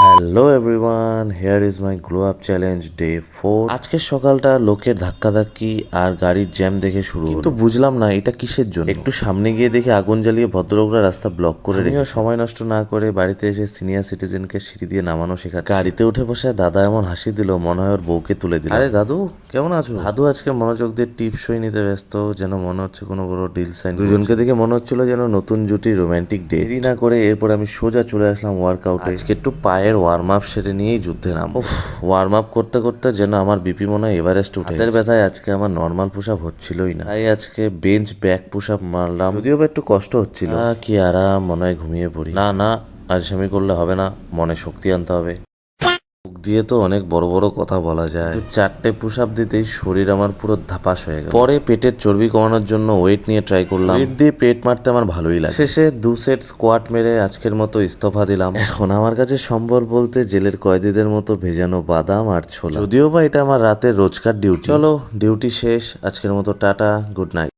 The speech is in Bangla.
Hello everyone, here is my glow up challenge day 4। আজকের সকালটা লোকের ধাক্কাধাক্কি আর গাড়ির জ্যাম দেখে শুরু হলো। কিন্তু বুঝলাম না এটা কিসের জন্য। একটু সামনে গিয়ে দেখি আগুন জ্বালিয়ে ভদ্রলোকরা রাস্তা ব্লক করে রেখে। সময় নষ্ট না করে বাড়িতে এসে সিনিয়র সিটিজেনকে সিঁড়ি দিয়ে নামানো শেখাচ্ছি। গাড়িতে উঠে বসে দাদা এমন হাসি দিল মনে হয় ওর বউকে তুলে দিল। আরে দাদু কেমন আছো? দাদু আজকে মনোযোগ দিয়ে টিপসই নিতে ব্যস্ত, যেন মনে হচ্ছে কোনো বড় ডিল সাইন। দুজনকে দেখে মনে হচ্ছিল যেন নতুন জুটি রোমান্টিক ডে। দেরি না করে এরপর আমি সোজা চলে আসলাম ওয়ার্কআউটে। আজকে একটু পায়ের ওয়ার্ম আপ সেরে নিয়েই যুদ্ধে নাম। ওয়ার্ম আপ করতে করতে যেন আমার বিপি মনে হয় এভারেস্ট উঠে। হাতের ব্যথায় আজকে আমার নর্মাল পুশ আপ হচ্ছিলই না, তাই আজকে বেঞ্চ ব্যাক পুশ আপ মারলাম, যদিও বা একটু কষ্ট হচ্ছিল। কি আরাম, মনে হয় ঘুমিয়ে পড়ি। না আলসেমি করলে হবে না, মনে শক্তি আনতে হবে। মুখ দিয়ে তো অনেক বড় বড় কথা বলা যায়, 4টে পুশ আপ দিতেই শরীর আমার পুরো ধাপাস হয়ে গেল। পরে পেটের চর্বি কমানোর জন্য ওয়েট নিয়ে ট্রাই করলাম। ওয়েট দিয়ে পেট মারতে আমার ভালোই লাগে। শেষে 2 সেট স্কোয়াট মেরে আজকের মতো ইস্তফা দিলাম। এখন আমার কাছে সম্বল বলতে জেলের কয়েদিদের মতো ভেজানো বাদাম আর ছোলা, যদিও বা এটা আমার রাতের রোজকার ডিউটি। চলো ডিউটি শেষ, আজকের মতো টাটা, গুড নাইট।